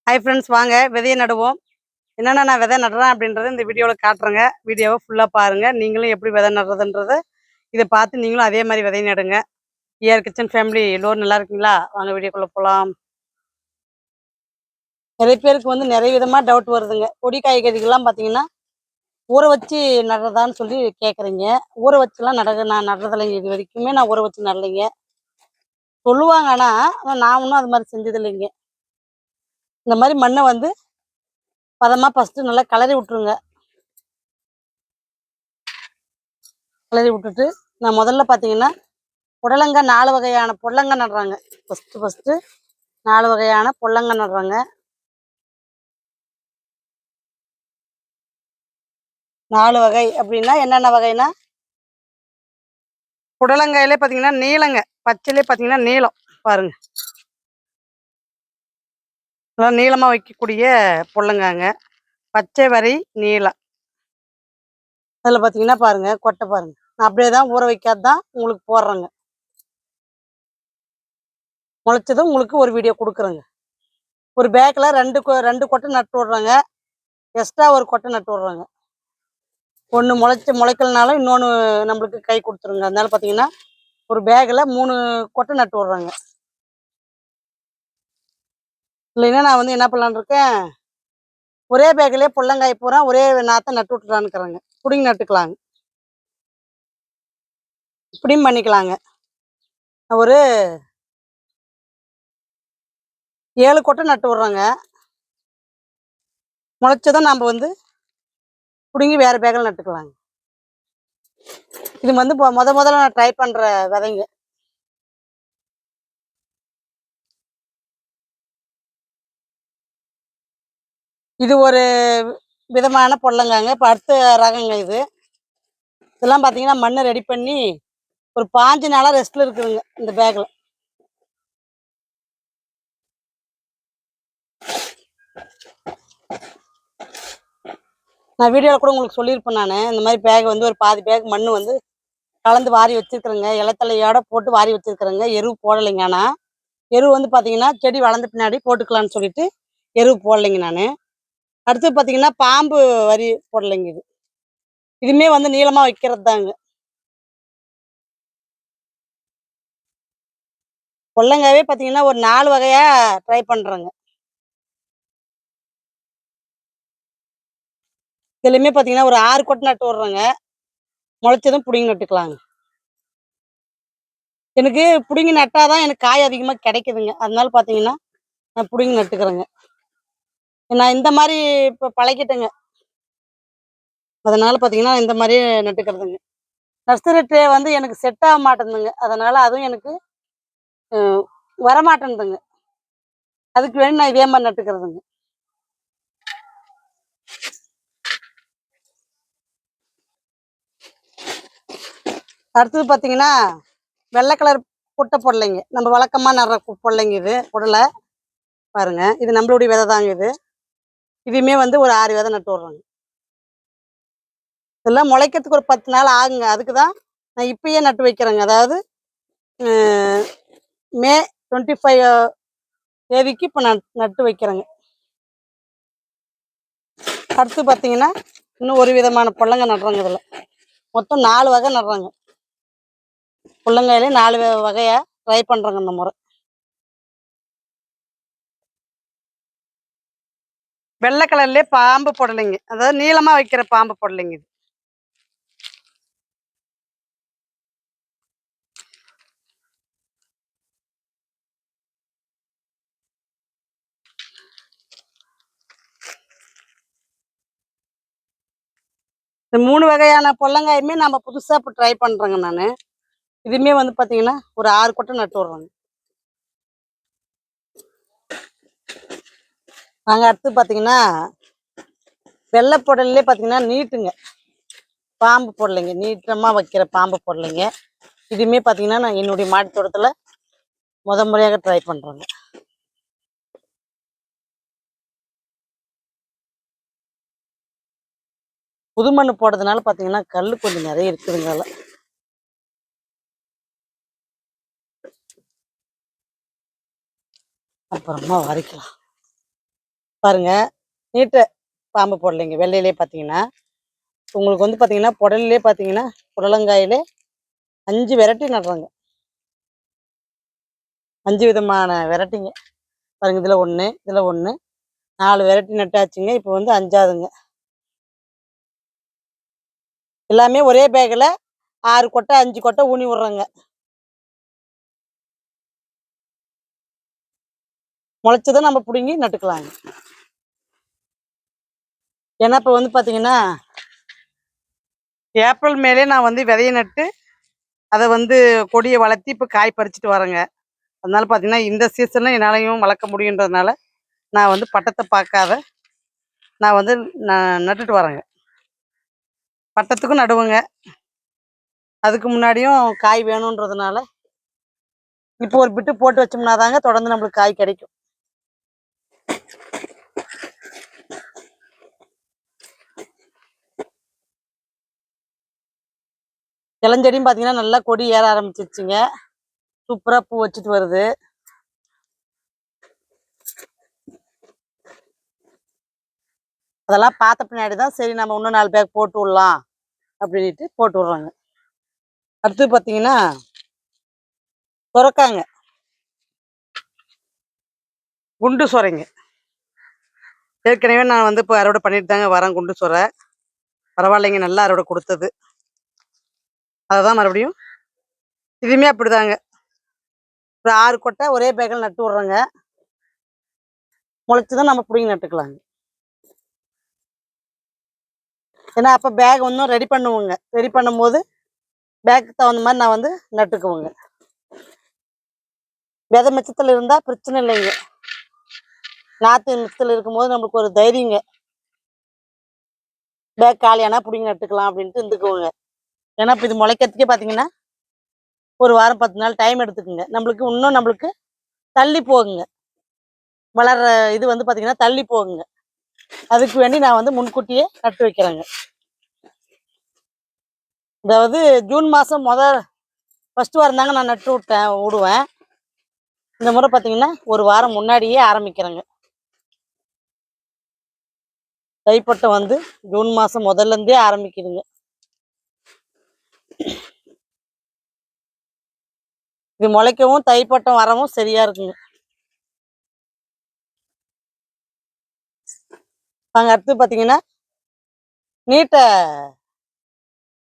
Hi friends, வாங்க விதையை நடுவோம். என்னென்ன நான் விதை நடுறேன் அப்படின்றத இந்த வீடியோவில் காட்டுறேங்க. வீடியோவை ஃபுல்லாக பாருங்கள். நீங்களும் எப்படி விதை நடுறதுன்றதை இதை பார்த்து நீங்களும் அதே மாதிரி விதை நடுங்க. ஏஆர் கிச்சன் ஃபேமிலி எல்லோரும் நல்லா இருக்கீங்களா? வாங்க வீடியோக்குள்ளே போகலாம். நிறைய பேருக்கு நிறைய விதமாக டவுட் வருதுங்க. கொடி காய்கறிகள்லாம் பார்த்தீங்கன்னா ஊற வச்சு நடுறதான்னு சொல்லி கேட்குறீங்க. ஊற வச்சுலாம் நான் நடுறதில்லைங்க. இது வரைக்குமே நான் ஊற வச்சு நடலைங்க. சொல்லுவாங்க, ஆனால் நான் ஒன்றும் அது மாதிரி செஞ்சதில்லைங்க. இந்த மாதிரி மண்ணை பதமாக ஃபஸ்ட்டு நல்லா கிளறி விட்ருங்க. கிளறி விட்டுட்டு நான் முதல்ல பார்த்தீங்கன்னா புடலங்காய் 4 வகையான புடலங்காய் நடுறாங்க. ஃபஸ்ட்டு 4 வகையான புடலங்காய் நடுறாங்க. 4 வகை அப்படின்னா என்னென்ன வகைனா, புடலங்காயிலே பார்த்தீங்கன்னா நீளங்க, பச்சையிலே பார்த்தீங்கன்னா நீளம் பாருங்க. நல்லா நீளமாக வைக்கக்கூடிய புடலங்காங்க, பச்சை வரி நீளம். அதில் பார்த்தீங்கன்னா பாருங்க, கொட்டை பாருங்க. நான் அப்படியே தான் ஊற வைக்காது தான் உங்களுக்கு போடுறேங்க. முளைச்சதும் உங்களுக்கு ஒரு வீடியோ கொடுக்குறேங்க. ஒரு பேக்கில் ரெண்டு கொட்டை நட்டு விட்றாங்க. எக்ஸ்ட்ரா ஒரு கொட்டை நட்டு விட்றாங்க. ஒன்று முளைக்கலனாலும் இன்னொன்று நம்மளுக்கு கை கொடுத்துருங்க. அதனால பார்த்தீங்கன்னா ஒரு பேக்கில் 3 கொட்டை நட்டு விட்றாங்க. இல்லைன்னா நான் என்ன பண்ணலான்னு இருக்கேன், ஒரே பேக்கிலே புடலங்காய் பூரா ஒரே நாற்றை நட்டு விட்டுலான்னுக்குறேங்க. பிடிங்கி நட்டுக்கலாங்க, இப்படியும் பண்ணிக்கலாங்க. ஒரு 7 கொட்டை நட்டு விட்றோங்க. முளைச்சதும் நாம் பிடுங்கி வேறு பேக்கில் நட்டுக்கலாங்க. இது முதல்ல நான் ட்ரை பண்ணுற விதைங்க. இது ஒரு விதமான புடலங்காங்க. இப்போ அடுத்த ரகங்க இது. இதெல்லாம் பார்த்தீங்கன்னா மண்ணை ரெடி பண்ணி ஒரு 5 நாளாக ரெஸ்ட்டில் இருக்குதுங்க இந்த பேக்கில். நான் வீடியோவில் கூட உங்களுக்கு சொல்லியிருப்பேன். நான் இந்த மாதிரி பேக் ஒரு பாதி பேக் மண் கலந்து வாரி வச்சுருக்குறேங்க. இலத்தலையோட போட்டு வாரி வச்சுருக்குறேங்க. எருவு போடலைங்க. ஆனால் எருவு பார்த்தீங்கன்னா செடி வளர்ந்த பின்னாடி போட்டுக்கலான்னு சொல்லிட்டு எருவு போடலைங்க நான். அடுத்து பார்த்தீங்கன்னா பாம்பு வரி போடலைங்க. இதுவுமே நீளமாக வைக்கிறது தாங்க. புடலங்காவே பார்த்தீங்கன்னா ஒரு 4 வகையாக ட்ரை பண்ணுறேங்க. இதுலையுமே பார்த்தீங்கன்னா ஒரு 6 கொட்டை நட்டு விட்றேங்க. முளைச்சதும் பிடுங்கி நட்டுக்கலாங்க. எனக்கு பிடுங்கி நட்டாதான் எனக்கு காய் அதிகமாக கிடைக்குதுங்க. அதனால பார்த்தீங்கன்னா நான் பிடுங்கி நட்டுக்கிறேங்க. நான் இந்த மாதிரி இப்போ பழகிட்டேங்க. அதனால பார்த்தீங்கன்னா இந்த மாதிரியே நட்டுக்கிறதுங்க. நர்சரி ட்ரே எனக்கு செட் ஆக மாட்டேங்குதுங்க. அதனால அதுவும் எனக்கு வரமாட்டேன்துங்க. அதுக்கு வேணும் நான் இதே மாதிரி நட்டுக்கிறதுங்க. அடுத்தது பார்த்தீங்கன்னா வெள்ளை கலர் புட்டை புடலைங்க. நம்ம வழக்கமாக நடுற புடலைங்க. இது புடலை பாருங்க. இது நம்மளுடைய விதை தாங்க. இதுவுமே ஒரு 6 விதை நட்டு விட்றோங்க. இதெல்லாம் முளைக்கிறதுக்கு ஒரு 10 நாள் ஆகுங்க. அதுக்கு தான் நான் இப்பயே நட்டு வைக்கிறேங்க. அதாவது மே 25 தேதிக்கு இப்போ நான் நட்டு வைக்கிறேங்க. அடுத்து பார்த்தீங்கன்னா இன்னும் ஒரு விதமான புடலங்காய் நடுறாங்க. இதில் மொத்தம் 4 வகை நடுறாங்க. புடலங்காயிலே 4 வகையாக ட்ரை பண்ணுறாங்க இந்த முறை. வெள்ளை கலர்லேயே பாம்பு புடலைங்க. அதாவது நீளமாக வைக்கிற பாம்பு புடலைங்க. இது இந்த 3 வகையான புடலங்காயுமே நம்ம புதுசாக இப்போ ட்ரை பண்ணுறேங்க நான். இதுவுமே பார்த்தீங்கன்னா ஒரு 6 கொட்டை நட்டு விட்றோங்க. நாங்கள் அடுத்து பார்த்தீங்கன்னா வெள்ளை புடல்லே பார்த்தீங்கன்னா நீட்டுங்க பாம்பு போடலைங்க. நீட்டமாக வைக்கிற பாம்பு போடலைங்க. இதுவுமே பார்த்தீங்கன்னா நான் என்னுடைய மாடி தோட்டத்தில் முறையாக ட்ரை பண்ணுறேங்க. புது மண் போடுறதுனால பார்த்தீங்கன்னா கல் கொஞ்சம் நிறைய இருக்குதுங்க. அப்புறமா வரைக்கலாம். பாருங்க, நீட்ட பாம்பு போடலைங்க. வெள்ளையிலே பார்த்தீங்கன்னா, உங்களுக்கு வந்து பார்த்தீங்கன்னா, புடல்லே பார்த்தீங்கன்னா, புடலங்காயிலே 5 வெரைட்டி நடுறாங்க. 5 விதமான வெரைட்டிங்க. பாருங்க இதில 1, இதில 1, 4 வெரைட்டி நட்டாச்சுங்க. இப்போ வந்து 5ஆவதுங்க. எல்லாமே ஒரே பேக்குல 6 கொட்டை, 5 கொட்டை ஊனி விடுறேங்க. முளைச்சத நம்ம புடுங்கி நட்டுக்கலாங்க. ஏன்னா இப்போ வந்து பார்த்தீங்கன்னா, ஏப்ரல் மேலே நான் வந்து விதைய நட்டு, அத வந்து கொடிய வளர்த்தி இப்போ காய் பறிச்சுட்டு வரேங்க. அதனால பார்த்தீங்கன்னா, இந்த சீசன்ல என்னாலயும் வளர்க்க முடியுன்றதுனால, நான் வந்து பட்டத்த பார்க்காத நான் வந்து நட்டுட்டு வரேங்க. பட்டத்துக்கும் நடுவேங்க. அதுக்கு முன்னாடியும் காய் வேணுன்றதுனால, இப்போ ஒரு பிட்டு போட்டு வச்சோம்னா தாங்க தொடர்ந்து நம்மளுக்கு காய் கிடைக்கும். இளஞ்செடியும் பார்த்தீங்கன்னா, நல்லா கொடி ஏற ஆரம்பிச்சிருச்சுங்க. சூப்பரா பூ வச்சுட்டு வருது. அதெல்லாம் பார்த்த பின்னாடி தான் சரி நம்ம இன்னும் 4 பேக் போட்டு விடலாம் அப்படின்ட்டு போட்டு விடுறோங்க. அடுத்து பார்த்தீங்கன்னா, சொரக்காங்க. குண்டு சொரைங்க. ஏற்கனவே நான் வந்து இப்போ அறுவடை பண்ணிட்டு தாங்க வரேன் குண்டு சொரை. பரவாயில்லைங்க, நல்லா அறுவடை குடுத்தது. அததான் மறுபடியும் இதுவுமே அப்படிதாங்க. ஒரு 6 கொட்டை ஒரே பேக்கில் நட்டு விட்றேங்க. முளைச்சுதான் நம்ம பிடிங்கி நட்டுக்கலாங்க. ஏன்னா அப்போ பேக் இன்னும் ரெடி பண்ணுவோங்க. ரெடி பண்ணும்போது பேக்கு தகுந்த மாதிரி நான் வந்து நட்டுக்குவேங்க. விதை மிச்சத்தில் இருந்தால் பிரச்சனை இல்லைங்க. நாற்று மிச்சத்தில் இருக்கும்போது நம்மளுக்கு ஒரு தைரியங்க. பேக் காலியானா பிடிங்கி நட்டுக்கலாம் அப்படின்ட்டு இருந்துக்குவோங்க. ஏன்னா இப்போ இது முளைக்கிறதுக்கே பார்த்தீங்கன்னா, ஒரு வாரம் 10 நாள் டைம் எடுத்துக்குங்க. நம்மளுக்கு தள்ளி போகுங்க. வளர்ற இது வந்து பார்த்தீங்கன்னா தள்ளி போகுங்க. அதுக்கு வேண்டி நான் வந்து முன்கூட்டியே நட்டு வைக்கிறேங்க. அதாவது ஜூன் மாதம் ஃபர்ஸ்ட் வாரம் தாங்க நான் நட்டு விடுவேன். இந்த முறை பார்த்தீங்கன்னா ஒரு வாரம் முன்னாடியே ஆரம்பிக்கிறேங்க. தைப்பட்டம் வந்து ஜூன் மாதம் முதல்லேருந்தே ஆரம்பிக்குதுங்க. இது முளைக்கவும் தைப்பட்டம் வரவும் சரியா இருக்குங்க. நாங்கள் அடுத்து பார்த்தீங்கன்னா நீட்டை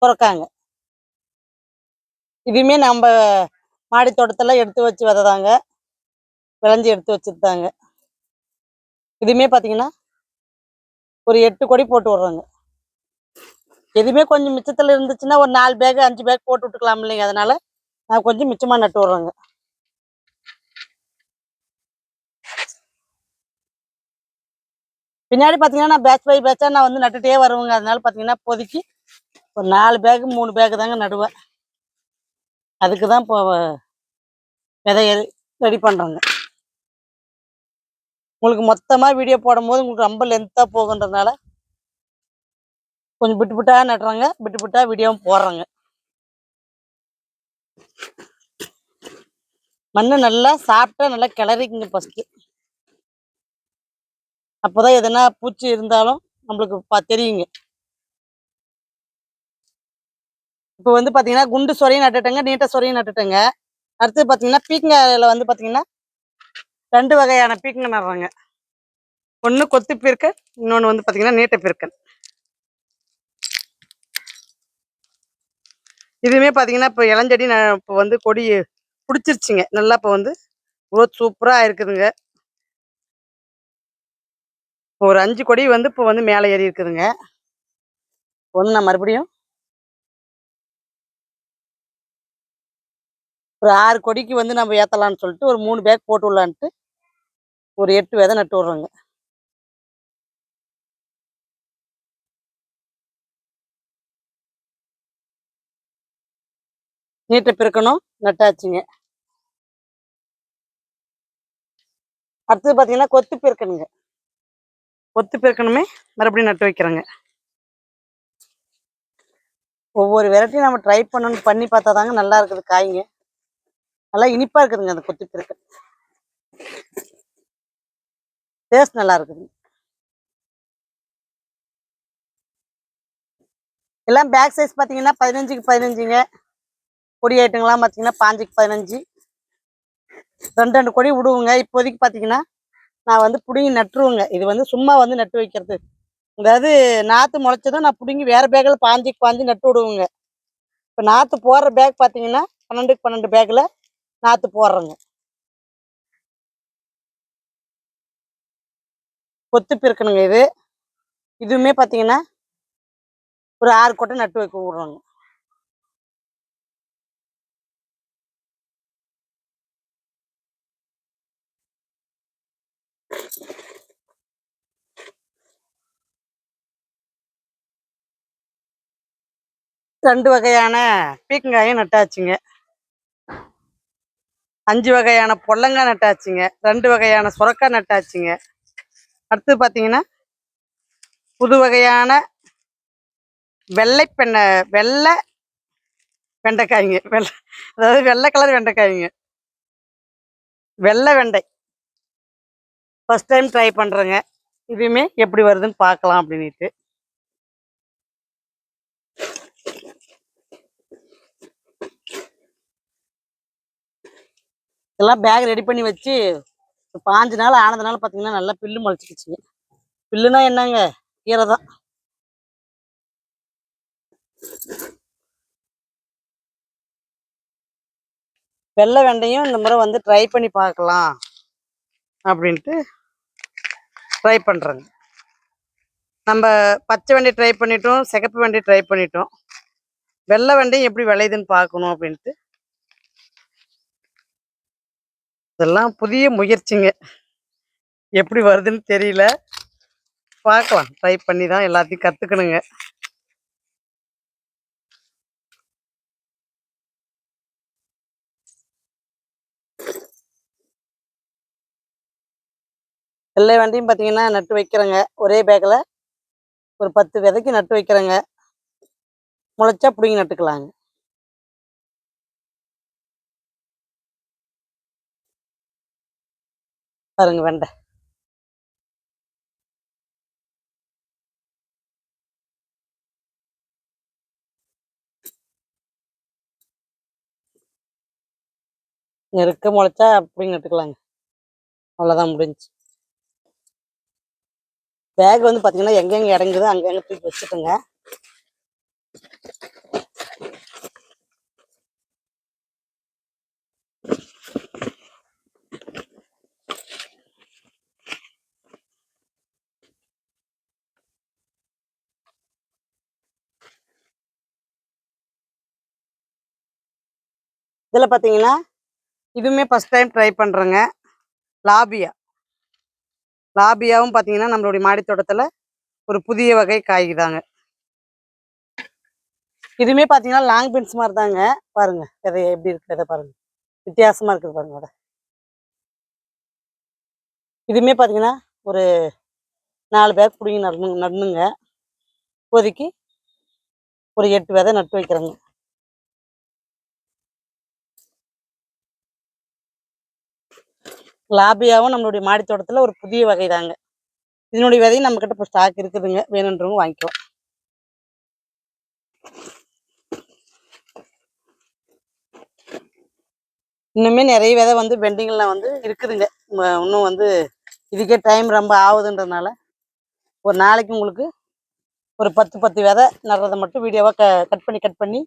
சுரக்காங்க. இதுவுமே நம்ம மாடி தோட்டத்தில் எடுத்து வச்சு விதைதாங்க, விளைஞ்சி எடுத்து வச்சுதாங்க. இதுவுமே பார்த்தீங்கன்னா ஒரு 8 கொடி போட்டு விட்றோங்க. எதுவுமே கொஞ்சம் மிச்சத்தில் இருந்துச்சுன்னா ஒரு 4 பேக் 5 பேக் போட்டு விட்டுக்கலாம் இல்லைங்க. அதனால நான் கொஞ்சம் மிச்சமாக நட்டு விட்றேங்க. பின்னாடி பார்த்தீங்கன்னா நான் பேட்ச் பை பேட்சாக நான் வந்து நட்டுட்டே வருவேங்க. அதனால பார்த்தீங்கன்னா இப்போதைக்கு ஒரு 4 பேக் 3 பேக் தாங்க நடுவேன். அதுக்கு தான் இப்போ விதைய ரெடி பண்ணுறோங்க. உங்களுக்கு மொத்தமாக வீடியோ போடும்போது உங்களுக்கு ரொம்ப லென்த்தாக போகுன்றதுனால கொஞ்சம் விட்டு விட்டாக நடுறாங்க, விட்டு விட்டா வீடியோவும் போடுறோங்க. மண்ணு நல்லா சாப்பிட்டா நல்லா கிளறிக்குங்க ஃபஸ்ட்டு. அப்போதான் எதனா பூச்சி இருந்தாலும் நம்மளுக்கு தெரியுங்க. இப்போ வந்து பார்த்தீங்கன்னா குண்டு சொரையும் நட்டுட்டேங்க, நீட்ட சொரையும் நட்டுட்டேங்க. அடுத்து பார்த்தீங்கன்னா பீக்கங்காயில் வந்து பார்த்தீங்கன்னா 2 வகையான பீக்கங்க நடுறாங்க. ஒன்று கொத்து பீர்க்கன், இன்னொன்று வந்து பார்த்தீங்கன்னா நீட்ட பீர்க்கன். இதுவுமே பார்த்தீங்கன்னா இப்போ இளஞ்செடி இப்போ வந்து கொடி பிடிச்சிருச்சுங்க. நல்லா இப்போ வந்து க்ரோத் சூப்பராக இருக்குதுங்க. ஒரு 5 கொடி வந்து இப்போ வந்து மேலே ஏறி இருக்குதுங்க. ஒன்று நான் மறுபடியும் ஒரு 6 கொடிக்கு வந்து நம்ம ஏற்றலான்னு சொல்லிட்டு ஒரு 3 பேக் போட்டு விடலான்ட்டு ஒரு 8 விதை நட்டு விட்றோங்க. நீட்டை பிறக்கணும் நட்டாச்சுங்க. அடுத்தது பார்த்தீங்கன்னா கொத்து பீர்க்கனுங்க. கொத்து பீர்க்கனுமே மறுபடியும் நட்டு வைக்கிறேங்க. ஒவ்வொரு வெரைட்டியும் நம்ம ட்ரை பண்ணி பார்த்தா தாங்க நல்லா இருக்குது காய்ங்க. நல்லா இனிப்பாக இருக்குதுங்க அந்த கொத்து பீர்க்கன். டேஸ்ட் நல்லா இருக்குது. எல்லாம் பேக் சைஸ் பார்த்தீங்கன்னா 15க்கு 15ங்க. கொடி ஐட்டங்கள்லாம் பார்த்தீங்கன்னா 5க்கு 15. 2 கொடி விடுவோங்க. இப்போதைக்கு பார்த்தீங்கன்னா நான் வந்து பிடுங்கி நட்டுருவேங்க. இது வந்து சும்மா வந்து நட்டு வைக்கிறது. அதாவது நாற்று முளைச்சதும் நான் பிடுங்கி வேற பேக்கில் 5க்கு 5 நட்டு விடுவேங்க. இப்போ நாற்று போடுற பேக் பார்த்தீங்கன்னா 12க்கு 12 பேக்கில் நாற்று போடுறேங்க. கொத்து பிறக்கணுங்க இது. இதுவுமே பார்த்தீங்கன்னா ஒரு 6 கொட்டை நட்டு வைக்க விடுறோங்க. ரெண்டு வகையான பீக்கங்காயும் நட்டாச்சுங்க. 5 வகையான பொல்லங்காய் நட்டாச்சுங்க. 2 வகையான சுரக்காய் நட்டாச்சுங்க. அடுத்து பார்த்தீங்கன்னா புது வகையான வெள்ளை வெண்டைக்காய்ங்க. அதாவது வெள்ளை கலர் வெண்டைக்காய்ங்க. வெள்ளை வெண்டை ஃபர்ஸ்ட் டைம் ட்ரை பண்ணுறேங்க. இதுவுமே எப்படி வருதுன்னு பார்க்கலாம் அப்படின்ட்டு. இதெல்லாம் பேக் ரெடி பண்ணி வச்சு 5 நாள் ஆனதுனால பார்த்தீங்கன்னா நல்லா பில்லு முளைச்சிக்கிச்சுங்க. பில்லுனா என்னங்க, கீரை தான். வெள்ளை வெண்டையும் இந்த முறை வந்து ட்ரை பண்ணி பார்க்கலாம் அப்படின்ட்டு ட்ரை பண்ணுறேங்க. நம்ம பச்சை வெண்டை ட்ரை பண்ணிட்டோம், சிகப்பு வெண்டை ட்ரை பண்ணிட்டோம். வெள்ளை வெண்டையும் எப்படி விளையுதுன்னு பார்க்கணும் அப்படின்ட்டு. இதெல்லாம் புதிய முயற்சிங்க. எப்படி வருதுன்னு தெரியல, பார்க்கலாம். ட்ரை பண்ணி தான் எல்லாத்தையும் கற்றுக்கணுங்க. வெள்ளை வெண்டையும் பார்த்தீங்கன்னா நட்டு வைக்கிறேங்க. ஒரே பேக்கில் ஒரு 10 விதைக்கு நட்டு வைக்கிறேங்க. முளைச்சா பிடிங்கி நட்டுக்கலாங்க. பாருங்க வெண்டை. நெருக்க முளைச்சா பிடிங்கி நட்டுக்கலாங்க. அவ்வளோதான், முடிஞ்சு. பேக் வந்து பார்த்தீங்கன்னா எங்கெங்கே இறங்குதோ அங்கங்கே தூக்கி வச்சுட்டுங்க. இதில் பார்த்தீங்கன்னா இதுவுமே ஃபஸ்ட் டைம் ட்ரை பண்ணுறேங்க. லாபியாவும் பார்த்தீங்கன்னா நம்மளுடைய மாடி தோட்டத்தில் ஒரு புதிய வகை காய் தாங்க. இதுவுமே பார்த்தீங்கன்னா லாங் பீன்ஸ் மாதிரி தாங்க. பாருங்க விதை எப்படி இருக்கு, விதை பாருங்க வித்தியாசமாக இருக்குது பாருங்க விதை. இதுவுமே பார்த்தீங்கன்னா ஒரு 4 பேக் பிடிங்கி நடணுங்க. இப்போதைக்கு ஒரு 8 விதை நட்டு வைக்கிறேங்க. லாபியாவும் நம்மளுடைய மாடி தோட்டத்தில் ஒரு புதிய வகை தாங்க. இதனுடைய விதையும் நம்மக்கிட்ட இப்போ ஸ்டாக் இருக்குதுங்க, வேணுன்றவங்க வாங்கிக்கலாம். இன்னுமே நிறைய விதை வந்து பெண்டிங்கில் வந்து இருக்குதுங்க. இன்னும் வந்து இதுக்கே டைம் ரொம்ப ஆகுதுன்றதுனால ஒரு நாளைக்கு உங்களுக்கு ஒரு 10 விதை நடுறதை மட்டும் வீடியோவாக கட் பண்ணி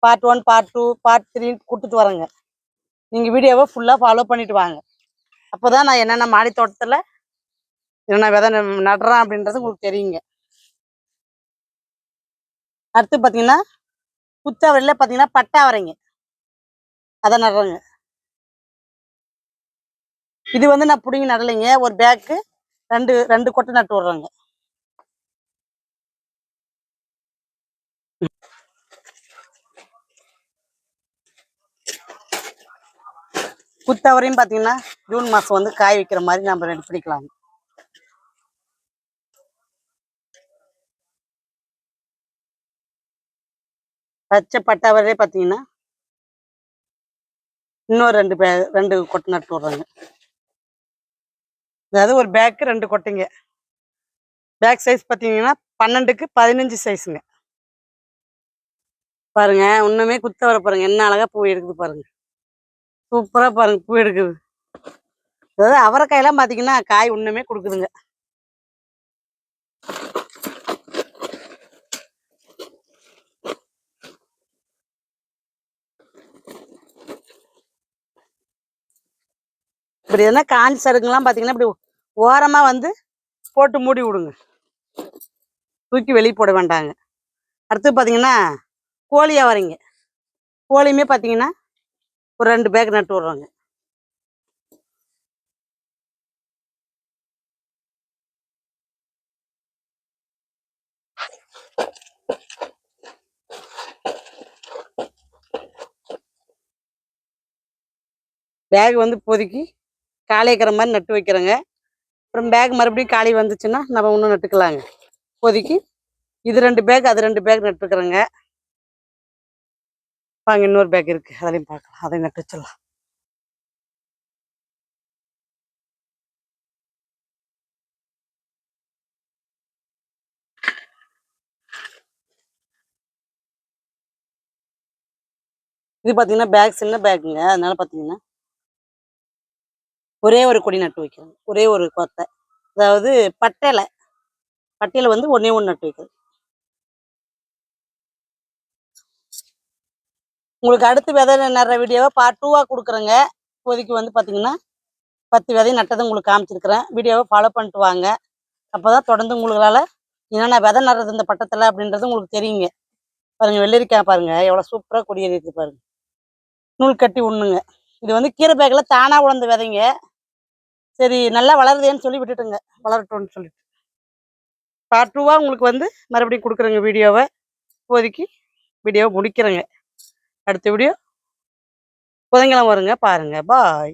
பார்ட் 1 பார்ட் 2 பார்ட் 3 கொடுத்துட்டு வரேங்க. நீங்கள் வீடியோவை ஃபுல்லாக ஃபாலோ பண்ணிட்டு வாங்க. அப்போ தான் நான் என்னென்ன மாடி தோட்டத்தில் என்னென்ன விதை நடுறேன் அப்படின்றது உங்களுக்கு தெரியுங்க. அடுத்து பார்த்தீங்கன்னா குத்தாவரையில் பார்த்தீங்கன்னா பட்டை அவரைங்க, அதை நடுறேங்க. இது வந்து நான் பிடிங்கி நடலைங்க. ஒரு பேக்கு ரெண்டு கொட்டை நட்டு விட்றேங்க. குத்தவரையும் பார்த்தீங்கன்னா ஜூன் மாதம் வந்து காய் வைக்கிற மாதிரி நம்ம ரெடி பண்ணிக்கலாங்க. பச்சை பட்டாவரே பார்த்தீங்கன்னா இன்னும் ரெண்டு கொட்டை நட்டு விட்றேங்க. அதாவது ஒரு பேக்கு 2 கொட்டைங்க. பேக் சைஸ் பார்த்தீங்கன்னா 12க்கு 15 சைஸுங்க. பாருங்க இன்னுமே குத்த வர பாருங்க. என்ன அழகா பூ எடுக்குது பாருங்க. சூப்பரா பாருங்க பூ எடுக்குது. அதாவது அவரைக்காயெல்லாம் பார்த்தீங்கன்னா காய் இன்னுமே கொடுக்குதுங்க. இப்படி எதனா காஞ்சி சருக்குலாம் பார்த்தீங்கன்னா இப்படி ஓரமா வந்து போட்டு மூடி விடுங்க. தூக்கி வெளியே போட வேண்டாங்க. அடுத்து பார்த்தீங்கன்னா கோழி அவரைங்க. கோழியுமே பார்த்தீங்கன்னா ஒரு 2 பேக் நட்டு விட்றோங்க. பேக் வந்து இப்போதைக்கு காலை இருக்கிற மாதிரி நட்டு வைக்கிறேங்க. அப்புறம் பேக் மறுபடியும் காலி வந்துச்சுன்னா நம்ம இன்னும் நட்டுக்கலாங்க. இப்போதைக்கு இது 2 பேக் அது 2 பேக் நட்டுருக்குறேங்க. வாங்க இன்னொரு பேக் இருக்கு, அதையும் பார்க்கலாம். அதையும் நட்டு வச்சிடலாம். இது பார்த்தீங்கன்னா பேக் சின்ன பேக்குங்க. அதனால பார்த்தீங்கன்னா ஒரே ஒரு கொடி நட்டு வைக்கிறேன். ஒரே ஒரு கொத்தை. அதாவது பட்டையில வந்து ஒண்ணே ஒன்று நட்டு வைக்கிறேன். உங்களுக்கு அடுத்து விதை நடுற வீடியோவை பார்ட் 2வா கொடுக்குறேங்க. இப்போதைக்கு வந்து பார்த்தீங்கன்னா 10 விதையும் நட்டதை உங்களுக்கு காமிச்சிருக்கிறேன். வீடியோவை ஃபாலோ பண்ணிட்டு வாங்க. அப்போதான் தொடர்ந்து உங்களால என்னென்ன விதை நடுறது இந்த பட்டத்தில் அப்படின்றது உங்களுக்கு தெரியுங்க. பாருங்க வெள்ளரிக்காய் பாருங்க எவ்வளோ சூப்பராக கொடியேறி இருக்கு பாருங்க. நூல் கட்டி ஒண்ணுங்க. இது வந்து கீரை பேக்கில் தானா உழந்த விதைங்க. சரி நல்லா வளருதேன்னு சொல்லி விட்டுட்டுங்க. வளரட்டும்னு சொல்லிட்டு பார்ட் 2வா உங்களுக்கு வந்து மறுபடியும் கொடுக்குறேங்க வீடியோவை. இப்போதைக்கு வீடியோவை முடிக்கிறேங்க. அடுத்த வீடியோ புதன்கிழமை வருங்க. பாருங்க. பாய்.